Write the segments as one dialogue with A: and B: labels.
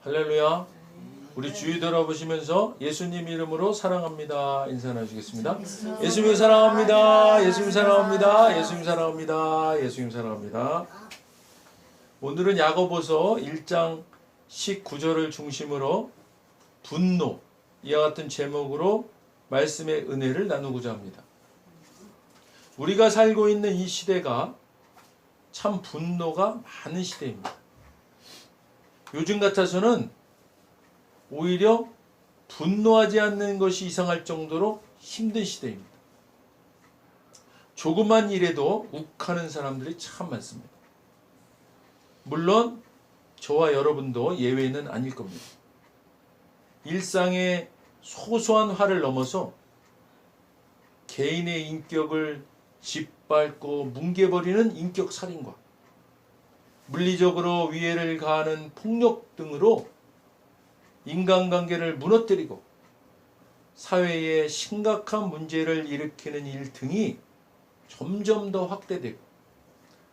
A: 할렐루야. 우리 주위 돌아보시면서 예수님 이름으로 사랑합니다 인사 나누시겠습니다. 예수님 사랑합니다. 예수님 사랑합니다. 예수님 사랑합니다. 예수님 사랑합니다. 오늘은 야고보서 1장 19절을 중심으로 분노, 이와 같은 제목으로 말씀의 은혜를 나누고자 합니다. 우리가 살고 있는 이 시대가 참 분노가 많은 시대입니다. 요즘 같아서는 오히려 분노하지 않는 것이 이상할 정도로 힘든 시대입니다. 조그만 일에도 욱하는 사람들이 참 많습니다. 물론 저와 여러분도 예외는 아닐 겁니다. 일상의 소소한 화를 넘어서 개인의 인격을 짓밟고 뭉개버리는 인격 살인과 물리적으로 위해를 가하는 폭력 등으로 인간관계를 무너뜨리고 사회에 심각한 문제를 일으키는 일 등이 점점 더 확대되고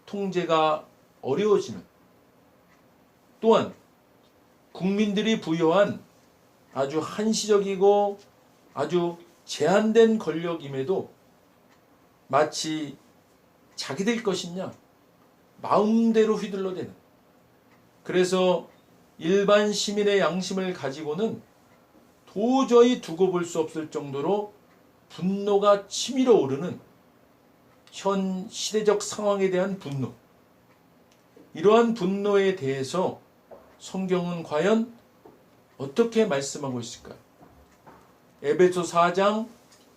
A: 통제가 어려워지는, 또한 국민들이 부여한 아주 한시적이고 아주 제한된 권력임에도 마치 자기들 것이냐 마음대로 휘둘러대는, 그래서 일반 시민의 양심을 가지고는 도저히 두고 볼 수 없을 정도로 분노가 치밀어 오르는 현 시대적 상황에 대한 분노, 이러한 분노에 대해서 성경은 과연 어떻게 말씀하고 있을까요? 에베소 4장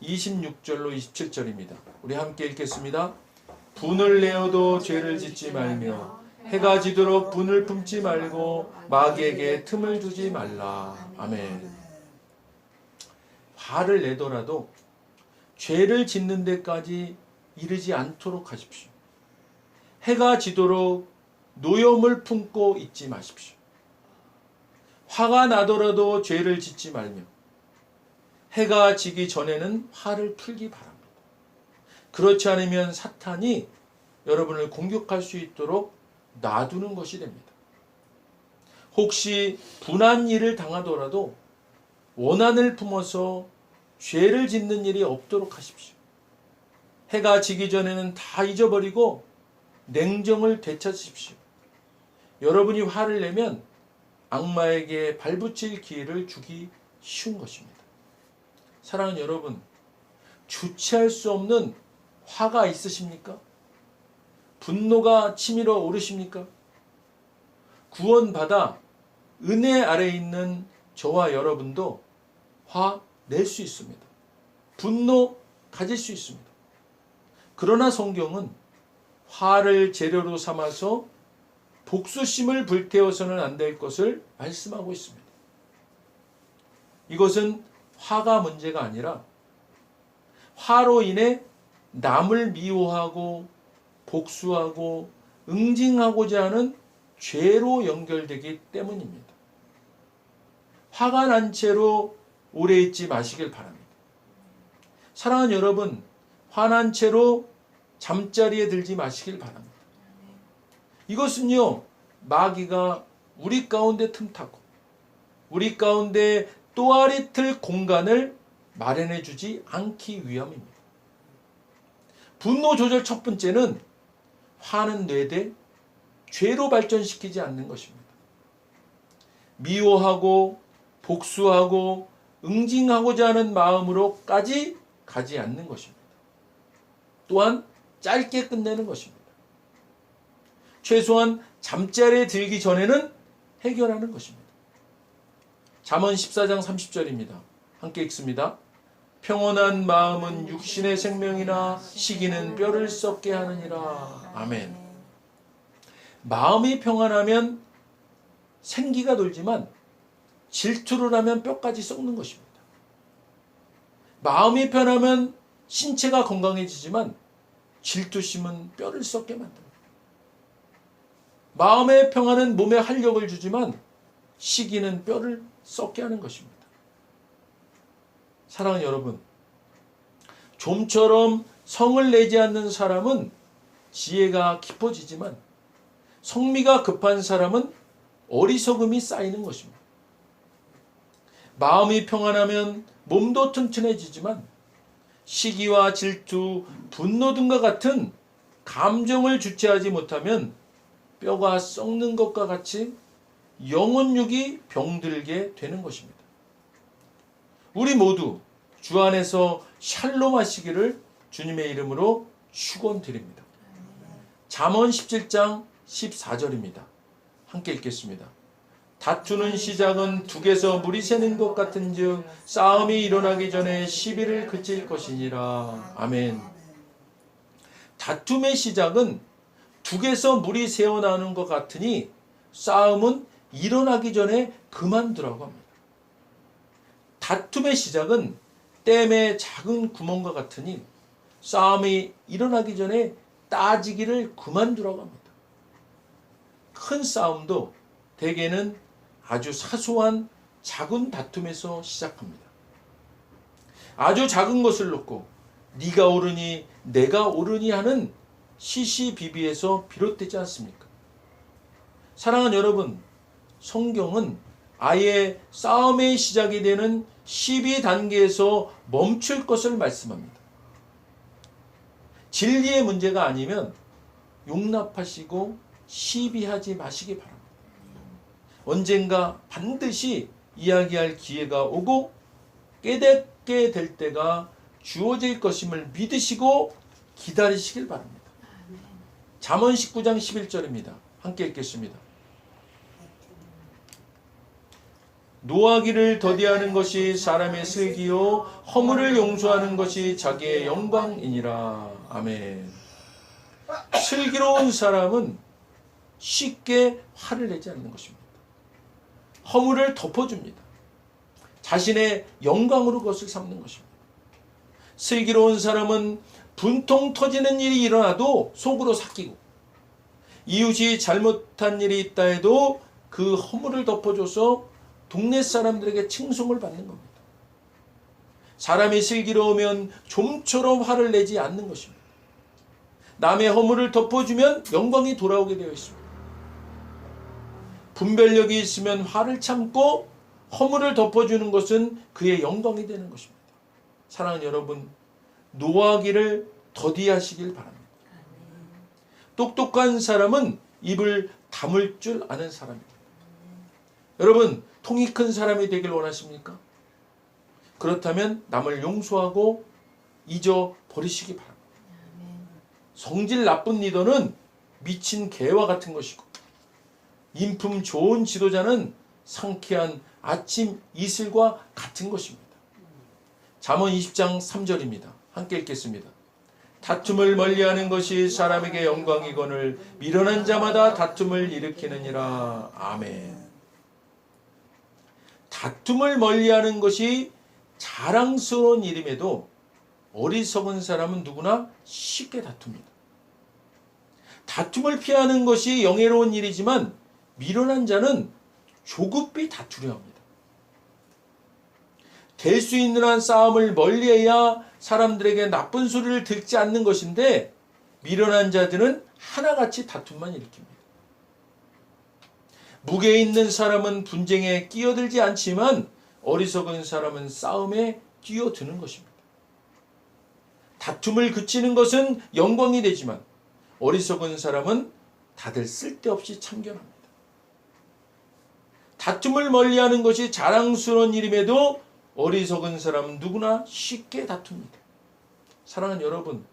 A: 26절로 27절입니다. 우리 함께 읽겠습니다. 분을 내어도 죄를 짓지 말며 해가 지도록 분을 품지 말고 마귀에게 틈을 두지 말라. 아멘. 화를 내더라도 죄를 짓는 데까지 이르지 않도록 하십시오. 해가 지도록 노염을 품고 있지 마십시오. 화가 나더라도 죄를 짓지 말며 해가 지기 전에는 화를 풀기 바랍니다. 그렇지 않으면 사탄이 여러분을 공격할 수 있도록 놔두는 것이 됩니다. 혹시 분한 일을 당하더라도 원한을 품어서 죄를 짓는 일이 없도록 하십시오. 해가 지기 전에는 다 잊어버리고 냉정을 되찾으십시오. 여러분이 화를 내면 악마에게 발붙일 기회를 주기 쉬운 것입니다. 사랑하는 여러분, 주체할 수 없는 화가 있으십니까? 분노가 치밀어 오르십니까? 구원받아 은혜 아래 있는 저와 여러분도 화 낼 수 있습니다. 분노 가질 수 있습니다. 그러나 성경은 화를 재료로 삼아서 복수심을 불태워서는 안 될 것을 말씀하고 있습니다. 이것은 화가 문제가 아니라 화로 인해 남을 미워하고 복수하고 응징하고자 하는 죄로 연결되기 때문입니다. 화가 난 채로 오래 있지 마시길 바랍니다. 사랑하는 여러분, 화난 채로 잠자리에 들지 마시길 바랍니다. 이것은요, 마귀가 우리 가운데 틈타고 우리 가운데 또아리 틀 공간을 마련해 주지 않기 위함입니다. 분노 조절 첫 번째는 화는 뇌대 죄로 발전시키지 않는 것입니다. 미워하고 복수하고 응징하고자 하는 마음으로까지 가지 않는 것입니다. 또한 짧게 끝내는 것입니다. 최소한 잠자리에 들기 전에는 해결하는 것입니다. 잠언 14장 30절입니다. 함께 읽습니다. 평온한 마음은 육신의 생명이나 시기는 뼈를 썩게 하느니라. 아멘. 마음이 평안하면 생기가 돌지만 질투를 하면 뼈까지 썩는 것입니다. 마음이 편하면 신체가 건강해지지만 질투심은 뼈를 썩게 만듭니다. 마음의 평안은 몸에 활력을 주지만 시기는 뼈를 썩게 하는 것입니다. 사랑하는 여러분, 좀처럼 성을 내지 않는 사람은 지혜가 깊어지지만 성미가 급한 사람은 어리석음이 쌓이는 것입니다. 마음이 평안하면 몸도 튼튼해지지만 시기와 질투, 분노 등과 같은 감정을 주체하지 못하면 뼈가 썩는 것과 같이 영혼육이 병들게 되는 것입니다. 우리 모두 주 안에서 샬롬 하시기를 주님의 이름으로 축원드립니다. 잠언 17장 14절입니다. 함께 읽겠습니다. 다투는 시작은 둑에서 물이 새는 것 같은즉 싸움이 일어나기 전에 시비를 그칠 것이니라. 아멘. 다툼의 시작은 둑에서 물이 새어나오는 것 같으니 싸움은 일어나기 전에 그만두라고 합니다. 다툼의 시작은 댐의 작은 구멍과 같으니 싸움이 일어나기 전에 따지기를 그만두라고 합니다. 큰 싸움도 대개는 아주 사소한 작은 다툼에서 시작합니다. 아주 작은 것을 놓고 네가 옳으니 내가 옳으니 하는 시시비비에서 비롯되지 않습니까? 사랑하는 여러분, 성경은 아예 싸움의 시작이 되는 시비 단계에서 멈출 것을 말씀합니다. 진리의 문제가 아니면 용납하시고 시비하지 마시기 바랍니다. 언젠가 반드시 이야기할 기회가 오고 깨닫게 될 때가 주어질 것임을 믿으시고 기다리시길 바랍니다. 잠언 19장 11절입니다. 함께 읽겠습니다. 노하기를 더디하는 것이 사람의 슬기요 허물을 용서하는 것이 자기의 영광이니라. 아멘. 슬기로운 사람은 쉽게 화를 내지 않는 것입니다. 허물을 덮어줍니다. 자신의 영광으로 그것을 삼는 것입니다. 슬기로운 사람은 분통 터지는 일이 일어나도 속으로 삭히고 이웃이 잘못한 일이 있다 해도 그 허물을 덮어줘서 동네 사람들에게 칭송을 받는 겁니다. 사람이 슬기로우면 좀처럼 화를 내지 않는 것입니다. 남의 허물을 덮어주면 영광이 돌아오게 되어 있습니다. 분별력이 있으면 화를 참고 허물을 덮어주는 것은 그의 영광이 되는 것입니다. 사랑하는 여러분, 노하기를 더디하시길 바랍니다. 똑똑한 사람은 입을 다물 줄 아는 사람입니다. 여러분, 통이 큰 사람이 되길 원하십니까? 그렇다면 남을 용서하고 잊어버리시기 바랍니다. 성질 나쁜 리더는 미친 개와 같은 것이고 인품 좋은 지도자는 상쾌한 아침 이슬과 같은 것입니다. 잠언 20장 3절입니다. 함께 읽겠습니다. 다툼을 멀리하는 것이 사람에게 영광이거늘 미련한 자마다 다툼을 일으키느니라. 아멘. 다툼을 멀리하는 것이 자랑스러운 일임에도 어리석은 사람은 누구나 쉽게 다툽니다. 다툼을 피하는 것이 영예로운 일이지만 미련한 자는 조급히 다투려 합니다. 될 수 있는 한 싸움을 멀리해야 사람들에게 나쁜 소리를 듣지 않는 것인데 미련한 자들은 하나같이 다툼만 일으킵니다. 무게 있는 사람은 분쟁에 끼어들지 않지만 어리석은 사람은 싸움에 끼어드는 것입니다. 다툼을 그치는 것은 영광이 되지만 어리석은 사람은 다들 쓸데없이 참견합니다. 다툼을 멀리하는 것이 자랑스러운 일임에도 어리석은 사람은 누구나 쉽게 다툽니다. 사랑하는 여러분,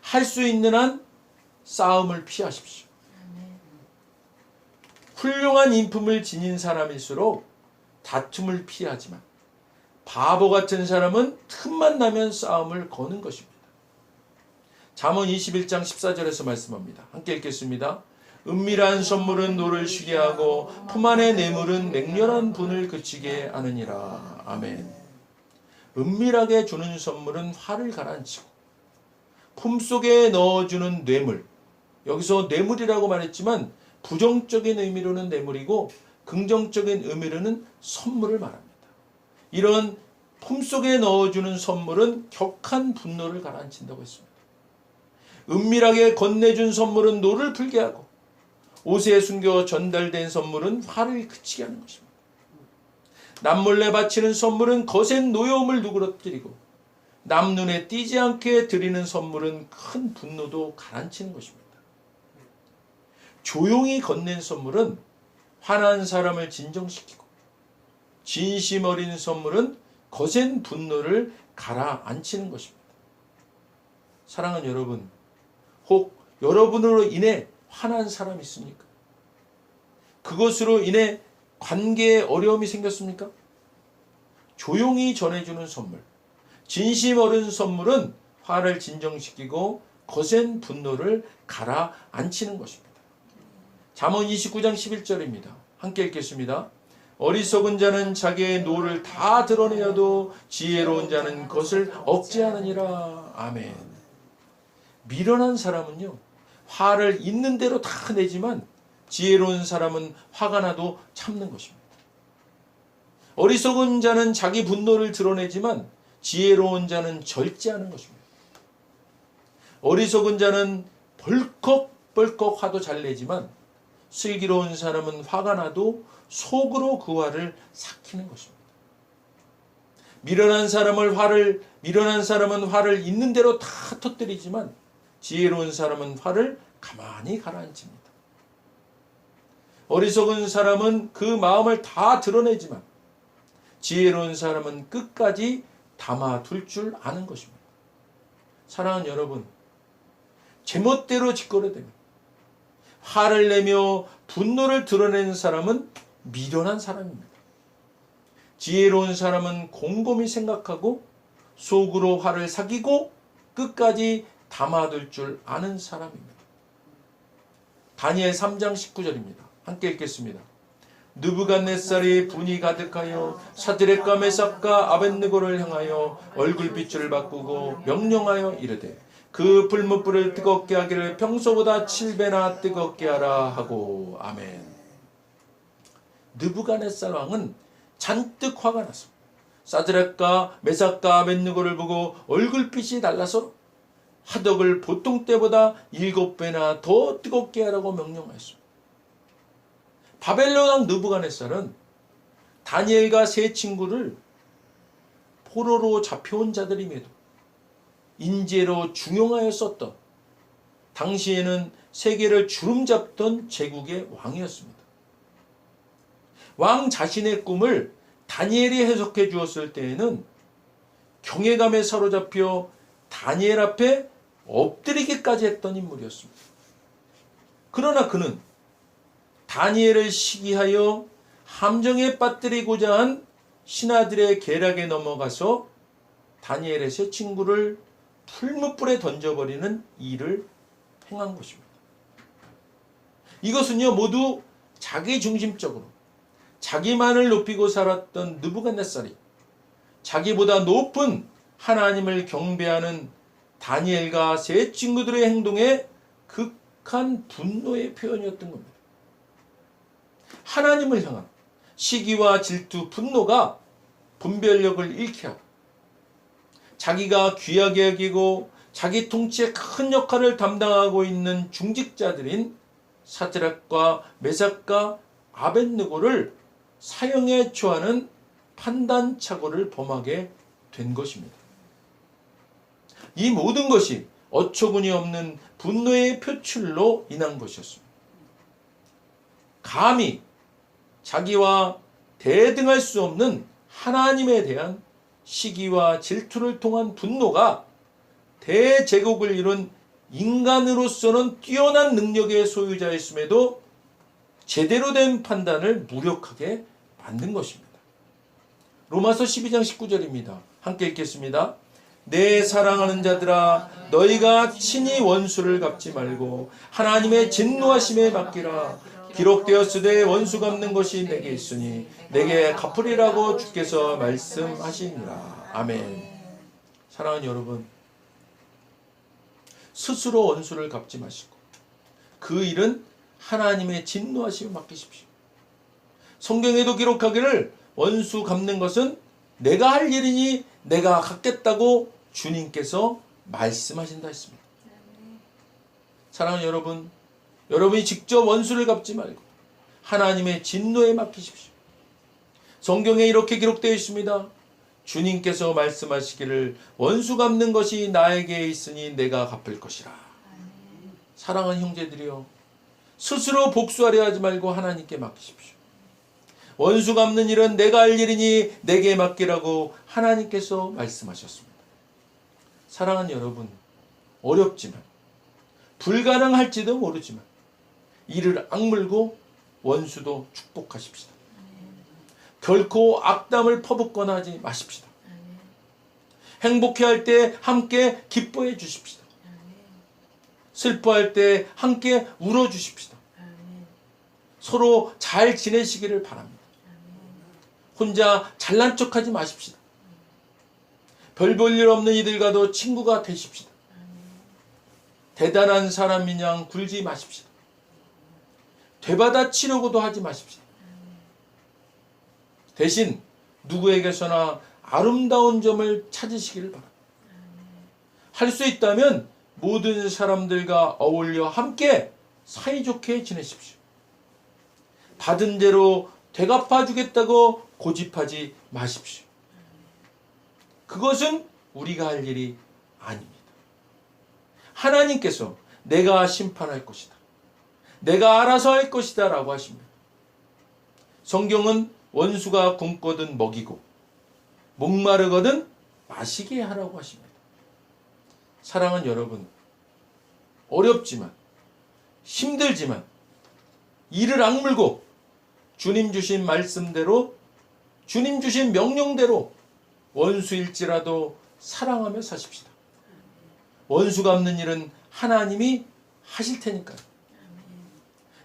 A: 할 수 있는 한 싸움을 피하십시오. 훌륭한 인품을 지닌 사람일수록 다툼을 피하지만 바보 같은 사람은 틈만 나면 싸움을 거는 것입니다. 잠언 21장 14절에서 말씀합니다. 함께 읽겠습니다. 은밀한 선물은 노를 쉬게 하고 품 안의 뇌물은 맹렬한 분을 그치게 하느니라. 아멘. 은밀하게 주는 선물은 화를 가라앉히고 품속에 넣어주는 뇌물, 여기서 뇌물이라고 말했지만 부정적인 의미로는 뇌물이고 긍정적인 의미로는 선물을 말합니다. 이런 품속에 넣어주는 선물은 격한 분노를 가라앉힌다고 했습니다. 은밀하게 건네준 선물은 노를 풀게 하고 옷에 숨겨 전달된 선물은 화를 그치게 하는 것입니다. 남몰래 바치는 선물은 거센 노여움을 누그러뜨리고 남 눈에 띄지 않게 드리는 선물은 큰 분노도 가라앉히는 것입니다. 조용히 건넨 선물은 화난 사람을 진정시키고 진심 어린 선물은 거센 분노를 가라앉히는 것입니다. 사랑하는 여러분, 혹 여러분으로 인해 화난 사람이 있습니까? 그것으로 인해 관계에 어려움이 생겼습니까? 조용히 전해주는 선물, 진심 어린 선물은 화를 진정시키고 거센 분노를 가라앉히는 것입니다. 잠언 29장 11절입니다. 함께 읽겠습니다. 어리석은 자는 자기의 노를 다 드러내어도 지혜로운 자는 그것을 억제하느니라. 아멘. 미련한 사람은요, 화를 있는 대로 다 내지만 지혜로운 사람은 화가 나도 참는 것입니다. 어리석은 자는 자기 분노를 드러내지만 지혜로운 자는 절제하는 것입니다. 어리석은 자는 벌컥벌컥 화도 잘 내지만 슬기로운 사람은 화가 나도 속으로 그 화를 삭히는 것입니다. 미련한 사람은 화를 있는 대로 다 터뜨리지만 지혜로운 사람은 화를 가만히 가라앉힙니다. 어리석은 사람은 그 마음을 다 드러내지만 지혜로운 사람은 끝까지 담아둘 줄 아는 것입니다. 사랑하는 여러분, 제멋대로 짓거려대며 화를 내며 분노를 드러내는 사람은 미련한 사람입니다. 지혜로운 사람은 곰곰이 생각하고 속으로 화를 삭이고 끝까지 담아둘 줄 아는 사람입니다. 다니엘 3장 19절입니다. 함께 읽겠습니다. 느부갓네살이 분이 가득하여 사드락과 메삭과 아벳느고를 향하여 얼굴빛을 바꾸고 명령하여 이르되 그 불못불을 뜨겁게 하기를 평소보다 7배나 뜨겁게 하라 하고. 아멘. 느부갓네살 왕은 잔뜩 화가 나서 사드락과 메삭과 아벳느고를 보고 얼굴빛이 달라서 화덕을 보통 때보다 7배나 더 뜨겁게 하라고 명령하였습니다. 바벨론 왕 느부갓네살은 다니엘과 세 친구를 포로로 잡혀온 자들임에도 인재로 중용하여 썼던, 당시에는 세계를 주름잡던 제국의 왕이었습니다. 왕 자신의 꿈을 다니엘이 해석해 주었을 때에는 경외감에 사로잡혀 다니엘 앞에 엎드리기까지 했던 인물이었습니다. 그러나 그는 다니엘을 시기하여 함정에 빠뜨리고자 한 신하들의 계략에 넘어가서 다니엘의 세 친구를 풀무불에 던져버리는 일을 행한 것입니다. 이것은요, 모두 자기 중심적으로 자기만을 높이고 살았던 느부갓네살이 자기보다 높은 하나님을 경배하는 다니엘과 세 친구들의 행동에 극한 분노의 표현이었던 겁니다. 하나님을 향한 시기와 질투, 분노가 분별력을 잃게 하고 자기가 귀하게 여기고 자기 통치에 큰 역할을 담당하고 있는 중직자들인 사드락과 메삭과 아벳느고를 사형에 처하는 판단착오를 범하게 된 것입니다. 이 모든 것이 어처구니 없는 분노의 표출로 인한 것이었습니다. 감히 자기와 대등할 수 없는 하나님에 대한 시기와 질투를 통한 분노가 대제국을 이룬 인간으로서는 뛰어난 능력의 소유자였음에도 제대로 된 판단을 무력하게 만든 것입니다. 로마서 12장 19절입니다. 함께 읽겠습니다. 내 사랑하는 자들아, 너희가 친히 원수를 갚지 말고 하나님의 진노하심에 맡기라. 기록되었으되 원수 갚는 것이 내게 있으니 내게 갚으리라고 주께서 말씀하시니라. 아멘. 사랑하는 여러분, 스스로 원수를 갚지 마시고 그 일은 하나님의 진노하심에 맡기십시오. 성경에도 기록하기를 원수 갚는 것은 내가 할 일이니 내가 갚겠다고 주님께서 말씀하신다 했습니다. 사랑하는 여러분, 여러분이 직접 원수를 갚지 말고 하나님의 진노에 맡기십시오. 성경에 이렇게 기록되어 있습니다. 주님께서 말씀하시기를 원수 갚는 것이 나에게 있으니 내가 갚을 것이라. 사랑하는 형제들이여, 스스로 복수하려 하지 말고 하나님께 맡기십시오. 원수 갚는 일은 내가 할 일이니 내게 맡기라고 하나님께서 말씀하셨습니다. 사랑하는 여러분, 어렵지만 불가능할지도 모르지만 이를 악물고 원수도 축복하십시다. 결코 악담을 퍼붓거나 하지 마십시다. 행복해할 때 함께 기뻐해 주십시다. 슬퍼할 때 함께 울어 주십시다. 서로 잘 지내시기를 바랍니다. 혼자 잘난 척하지 마십시다. 별 볼 일 없는 이들과도 친구가 되십시다. 대단한 사람인 양 굴지 마십시다. 되받아 치려고도 하지 마십시다. 대신 누구에게서나 아름다운 점을 찾으시기를 바랍니다. 할 수 있다면 모든 사람들과 어울려 함께 사이좋게 지내십시오. 받은 대로 되갚아 주겠다고 고집하지 마십시오. 그것은 우리가 할 일이 아닙니다. 하나님께서 내가 심판할 것이다, 내가 알아서 할 것이다 라고 하십니다. 성경은 원수가 굶거든 먹이고 목마르거든 마시게 하라고 하십니다. 사랑하는 여러분, 어렵지만 힘들지만 이를 악물고 주님 주신 말씀대로, 주님 주신 명령대로 원수일지라도 사랑하며 사십시다. 원수 갚는 일은 하나님이 하실 테니까요.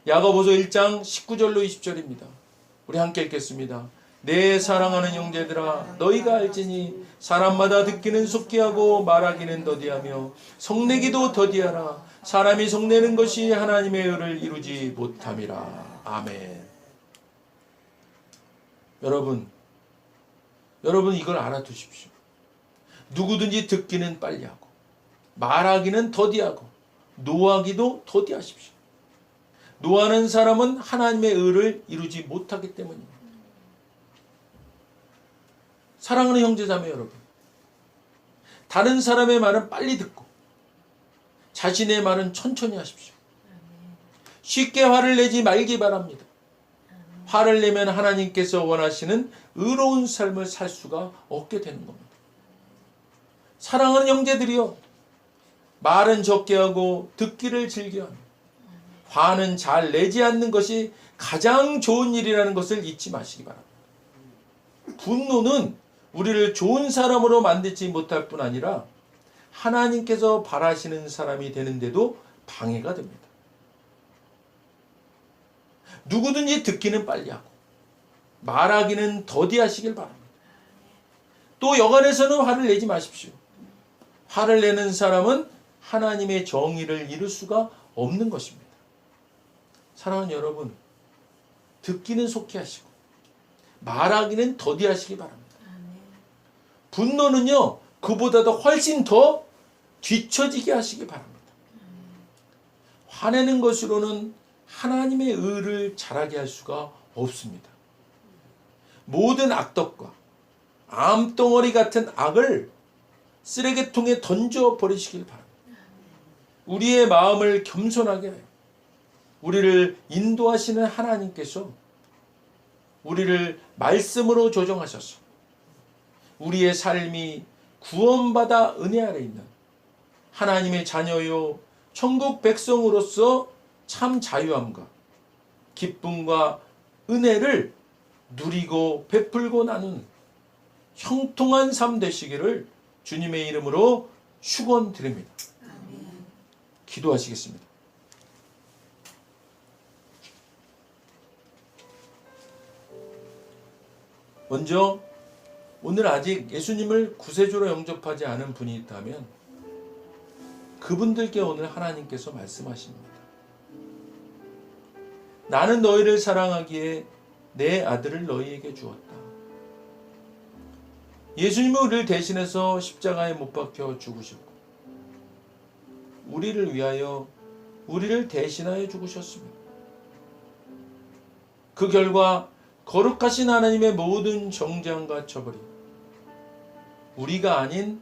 A: 야고보서 1장 19절로 20절입니다. 우리 함께 읽겠습니다. 내 사랑하는 형제들아, 너희가 알지니 사람마다 듣기는 속기하고 말하기는 더디하며 성내기도 더디하라. 사람이 성내는 것이 하나님의 의를 이루지 못함이라. 아멘. 여러분 이걸 알아두십시오. 누구든지 듣기는 빨리 하고 말하기는 더디하고 노하기도 더디하십시오. 노하는 사람은 하나님의 의를 이루지 못하기 때문입니다. 사랑하는 형제자매 여러분, 다른 사람의 말은 빨리 듣고 자신의 말은 천천히 하십시오. 쉽게 화를 내지 말기 바랍니다. 화를 내면 하나님께서 원하시는 의로운 삶을 살 수가 없게 되는 겁니다. 사랑하는 형제들이여, 말은 적게 하고 듣기를 즐겨하며 화는 잘 내지 않는 것이 가장 좋은 일이라는 것을 잊지 마시기 바랍니다. 분노는 우리를 좋은 사람으로 만들지 못할 뿐 아니라 하나님께서 바라시는 사람이 되는데도 방해가 됩니다. 누구든지 듣기는 빨리 하고 말하기는 더디하시길 바랍니다. 또 여간에서는 화를 내지 마십시오. 화를 내는 사람은 하나님의 정의를 이룰 수가 없는 것입니다. 사랑하는 여러분, 듣기는 속히 하시고 말하기는 더디하시기 바랍니다. 분노는요, 그보다도 훨씬 더 뒤처지게 하시기 바랍니다. 화내는 것으로는 하나님의 의를 자라게 할 수가 없습니다. 모든 악덕과 암덩어리 같은 악을 쓰레기통에 던져버리시길 바랍니다. 우리의 마음을 겸손하게 해요. 우리를 인도하시는 하나님께서 우리를 말씀으로 조정하셔서 우리의 삶이 구원받아 은혜 아래 있는 하나님의 자녀요 천국 백성으로서 참 자유함과 기쁨과 은혜를 누리고 베풀고 나눈 형통한 삶 되시기를 주님의 이름으로 축원드립니다. 기도하시겠습니다. 먼저 오늘 아직 예수님을 구세주로 영접하지 않은 분이 있다면 그분들께 오늘 하나님께서 말씀하십니다. 나는 너희를 사랑하기에 내 아들을 너희에게 주었다. 예수님은 우리를 대신해서 십자가에 못 박혀 죽으셨고 우리를 위하여 우리를 대신하여 죽으셨습니다. 그 결과 거룩하신 하나님의 모든 정죄함과 처벌이 우리가 아닌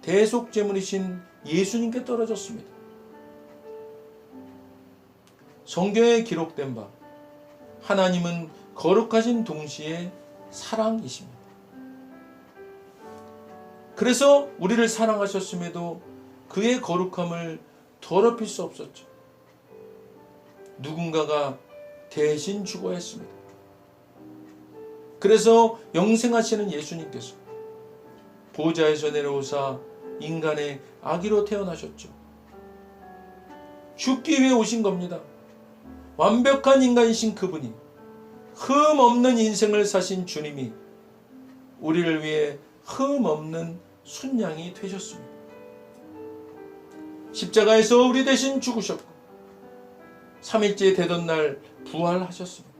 A: 대속제물이신 예수님께 떨어졌습니다. 성경에 기록된 바 하나님은 거룩하신 동시에 사랑이십니다. 그래서 우리를 사랑하셨음에도 그의 거룩함을 더럽힐 수 없었죠. 누군가가 대신 죽어야 했습니다. 그래서 영생하시는 예수님께서 보좌에서 내려오사 인간의 아기로 태어나셨죠. 죽기 위해 오신 겁니다. 완벽한 인간이신 그분이, 흠 없는 인생을 사신 주님이 우리를 위해 흠 없는 순양이 되셨습니다. 십자가에서 우리 대신 죽으셨고 3일째 되던 날 부활하셨습니다.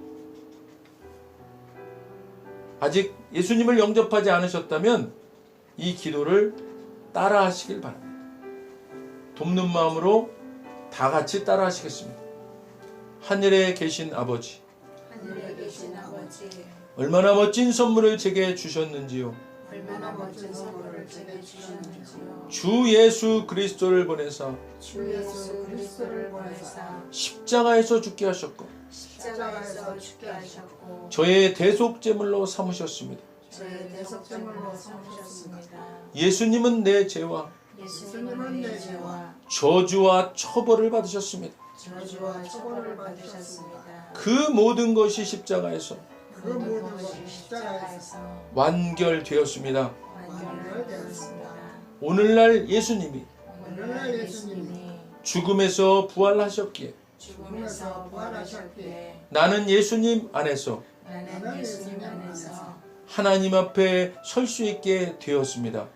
A: 아직 예수님을 영접하지 않으셨다면 이 기도를 따라 하시길 바랍니다. 돕는 마음으로 다 같이 따라 하시겠습니다. 하늘에 계신 아버지, 얼마나 멋진 선물을 제게 주셨는지요. 주 예수 그리스도를 보내사 십자가에서 죽게 하셨고 저의 대속제물로 삼으셨습니다. 예수님은 내 죄와 저주와 처벌을 받으셨습니다. 그 모든 것이 십자가에서 완결되었습니다. 오늘날 예수님이 죽음에서 부활하셨기에 나는 예수님 안에서 하나님 앞에 설 수 있게 되었습니다.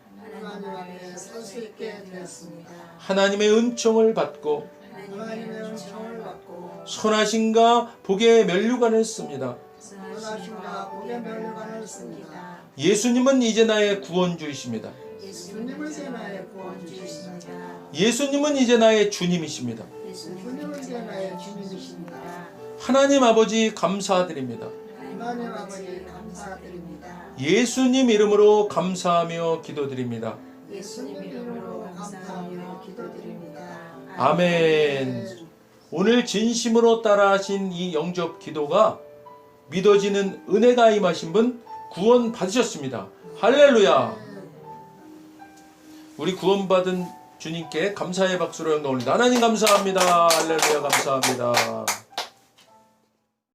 A: 하나님의 은총을 받고 선하심과 복의 면류관을 씁니다. 예수님은 이제 나의 구원주이십니다. 예수님은 이제 나의 주님이십니다. 하나님 아버지 감사드립니다. 예수님 이름으로 감사하며 기도드립니다. 아멘. 오늘 진심으로 따라하신 이 영접 기도가 믿어지는 은혜가 임하신 분 구원 받으셨습니다. 할렐루야. 우리 구원받은 주님께 감사의 박수로 영광 올립니다. 하나님 감사합니다. 할렐루야 감사합니다.